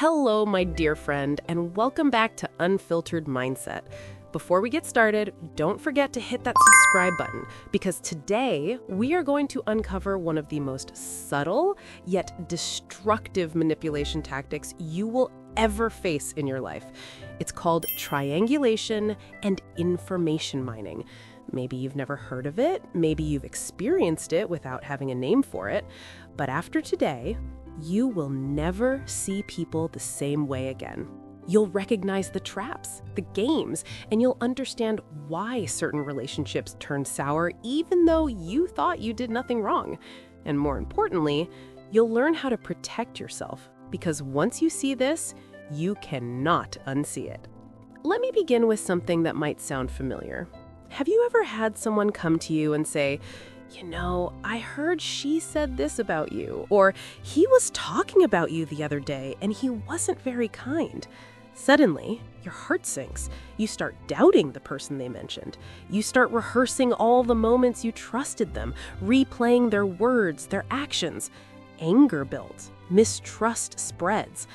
Hello, my dear friend, and welcome back to Unfiltered Mindset. Before we get started, don't forget to hit that subscribe button because today we are going to uncover one of the most subtle yet destructive manipulation tactics you will ever face in your life. It's called triangulation and information mining. Maybe you've never heard of it, maybe you've experienced it without having a name for it, but after today, you will never see people the same way again. You'll recognize the traps, the games, and you'll understand why certain relationships turn sour even though you thought you did nothing wrong. And more importantly, you'll learn how to protect yourself because once you see this, you cannot unsee it. Let me begin with something that might sound familiar. Have you ever had someone come to you and say, I heard she said this about you, or he was talking about you the other day and he wasn't very kind? Suddenly, your heart sinks. You start doubting the person they mentioned. You start rehearsing all the moments you trusted them, replaying their words, their actions. Anger builds, mistrust spreads.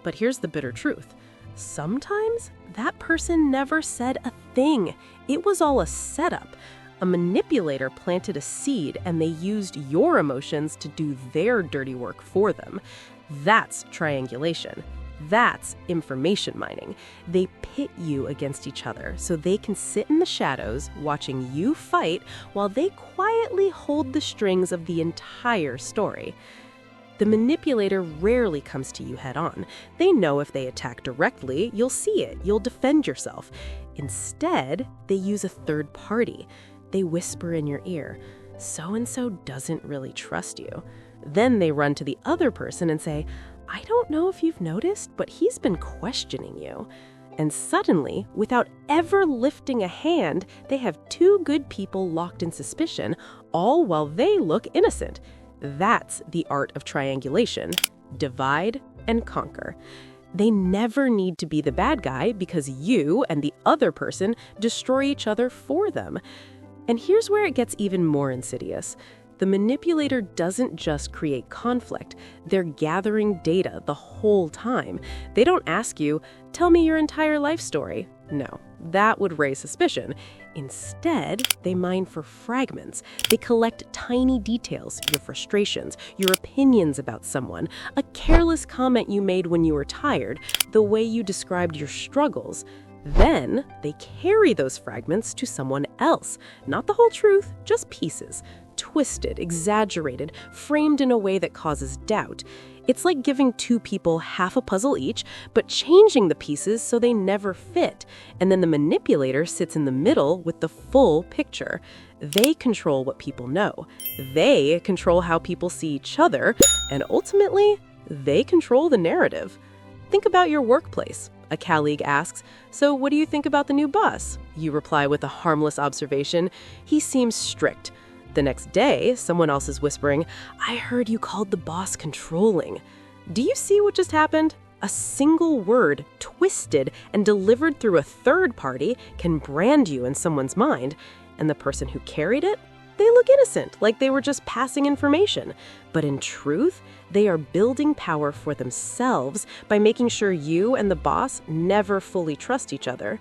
But here's the bitter truth. Sometimes that person never said a thing. It was all a setup. A manipulator planted a seed and they used your emotions to do their dirty work for them. That's triangulation. That's information mining. They pit you against each other so they can sit in the shadows watching you fight while they quietly hold the strings of the entire story. The manipulator rarely comes to you head on. They know if they attack directly, you'll see it, you'll defend yourself. Instead, they use a third party. They whisper in your ear, "So-and-so doesn't really trust you." Then they run to the other person and say, "I don't know if you've noticed, but he's been questioning you." And suddenly, without ever lifting a hand, they have two good people locked in suspicion, all while they look innocent. That's the art of triangulation. Divide and conquer. They never need to be the bad guy because you and the other person destroy each other for them. And here's where it gets even more insidious. The manipulator doesn't just create conflict. They're gathering data the whole time. They don't ask you, "Tell me your entire life story." No, that would raise suspicion. Instead, they mine for fragments. They collect tiny details, your frustrations, your opinions about someone, a careless comment you made when you were tired, the way you described your struggles. Then they carry those fragments to someone else. Not the whole truth, just pieces. Twisted, exaggerated, framed in a way that causes doubt. It's like giving two people half a puzzle each, but changing the pieces so they never fit. And then the manipulator sits in the middle with the full picture. They control what people know. They control how people see each other. And ultimately, they control the narrative. Think about your workplace. A colleague asks, "So what do you think about the new boss?" You reply with a harmless observation, "He seems strict." The next day, someone else is whispering, "I heard you called the boss controlling." Do you see what just happened? A single word, twisted and delivered through a third party, can brand you in someone's mind. And the person who carried it? They look innocent, like they were just passing information. But in truth, they are building power for themselves by making sure you and the boss never fully trust each other.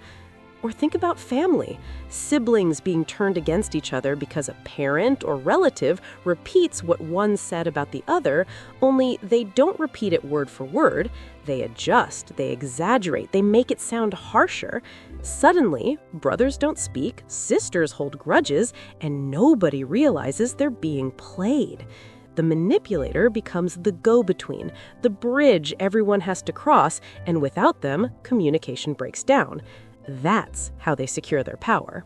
Or think about family. Siblings being turned against each other because a parent or relative repeats what one said about the other, only they don't repeat it word for word. They adjust, they exaggerate, they make it sound harsher. Suddenly, brothers don't speak, sisters hold grudges, and nobody realizes they're being played. The manipulator becomes the go-between, the bridge everyone has to cross, and without them, communication breaks down. That's how they secure their power.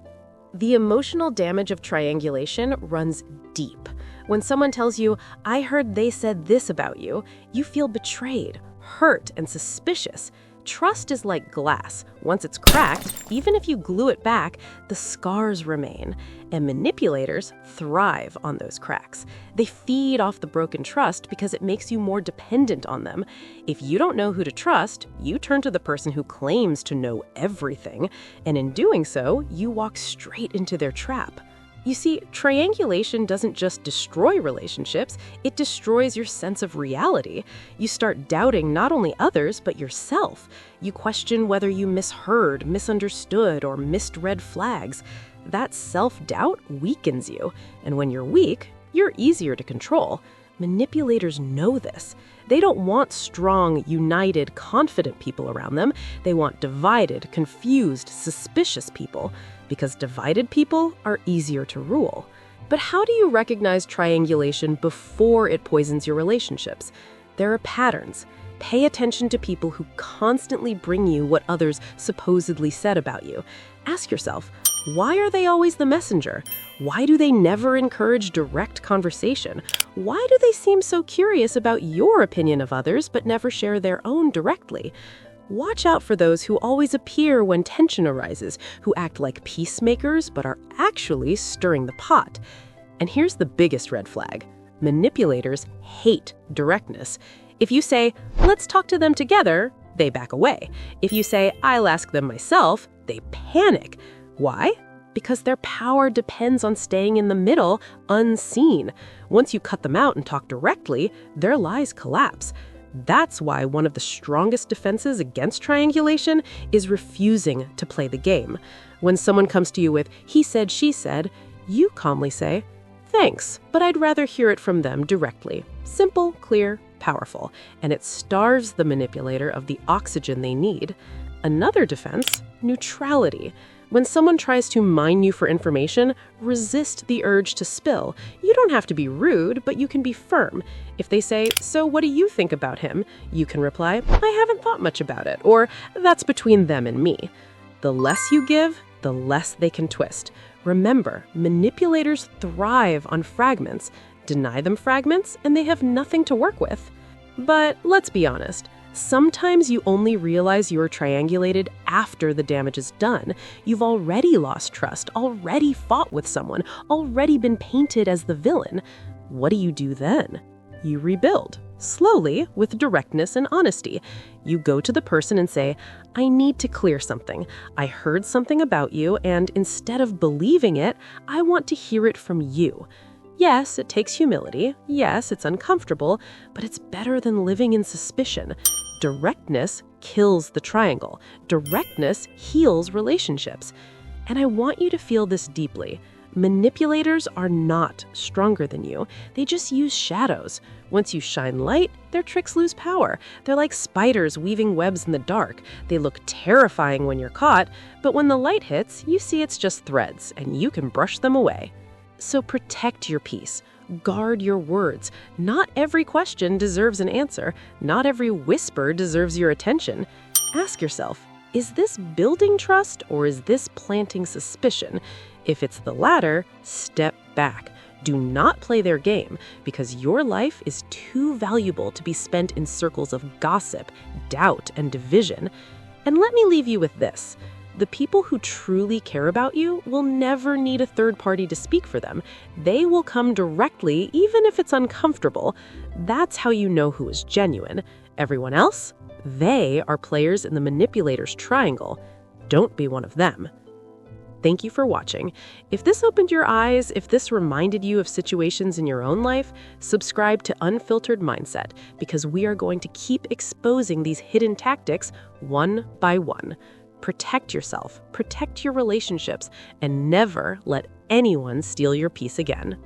The emotional damage of triangulation runs deep. When someone tells you, "I heard they said this about you," you feel betrayed, hurt, and suspicious. Trust is like glass. Once it's cracked, even if you glue it back, the scars remain. And manipulators thrive on those cracks. They feed off the broken trust because it makes you more dependent on them. If you don't know who to trust, you turn to the person who claims to know everything. And in doing so, you walk straight into their trap. You see, triangulation doesn't just destroy relationships, it destroys your sense of reality. You start doubting not only others, but yourself. You question whether you misheard, misunderstood, or missed red flags. That self-doubt weakens you, and when you're weak, you're easier to control. Manipulators know this. They don't want strong, united, confident people around them. They want divided, confused, suspicious people, because divided people are easier to rule. But how do you recognize triangulation before it poisons your relationships? There are patterns. Pay attention to people who constantly bring you what others supposedly said about you. Ask yourself, why are they always the messenger? Why do they never encourage direct conversation? Why do they seem so curious about your opinion of others but never share their own directly? Watch out for those who always appear when tension arises, who act like peacemakers but are actually stirring the pot. And here's the biggest red flag. Manipulators hate directness. If you say, let's talk to them together, they back away. If you say, I'll ask them myself, they panic. Why? Because their power depends on staying in the middle, unseen. Once you cut them out and talk directly, their lies collapse. That's why one of the strongest defenses against triangulation is refusing to play the game. When someone comes to you with, he said, she said, you calmly say, thanks, but I'd rather hear it from them directly. Simple, clear, powerful, and it starves the manipulator of the oxygen they need. Another defense, neutrality. When someone tries to mine you for information, resist the urge to spill. You don't have to be rude, but you can be firm. If they say, so what do you think about him? You can reply, I haven't thought much about it, or that's between them and me. The less you give, the less they can twist. Remember, manipulators thrive on fragments. Deny them fragments, and they have nothing to work with. But let's be honest. Sometimes you only realize you're triangulated after the damage is done. You've already lost trust, already fought with someone, already been painted as the villain. What do you do then? You rebuild, slowly, with directness and honesty. You go to the person and say, I need to clear something. I heard something about you, and instead of believing it, I want to hear it from you. Yes, it takes humility. Yes, it's uncomfortable, but it's better than living in suspicion. Directness kills the triangle. Directness heals relationships. And I want you to feel this deeply. Manipulators are not stronger than you. They just use shadows. Once you shine light, their tricks lose power. They're like spiders weaving webs in the dark. They look terrifying when you're caught, but when the light hits, you see it's just threads, and you can brush them away. So protect your peace. Guard your words. Not every question deserves an answer. Not every whisper deserves your attention. Ask yourself, is this building trust or is this planting suspicion? If it's the latter, step back. Do not play their game because your life is too valuable to be spent in circles of gossip, doubt, and division. And let me leave you with this. The people who truly care about you will never need a third party to speak for them. They will come directly, even if it's uncomfortable. That's how you know who is genuine. Everyone else? They are players in the manipulator's triangle. Don't be one of them. Thank you for watching. If this opened your eyes, if this reminded you of situations in your own life, subscribe to Unfiltered Mindset because we are going to keep exposing these hidden tactics one by one. Protect yourself, protect your relationships, and never let anyone steal your peace again.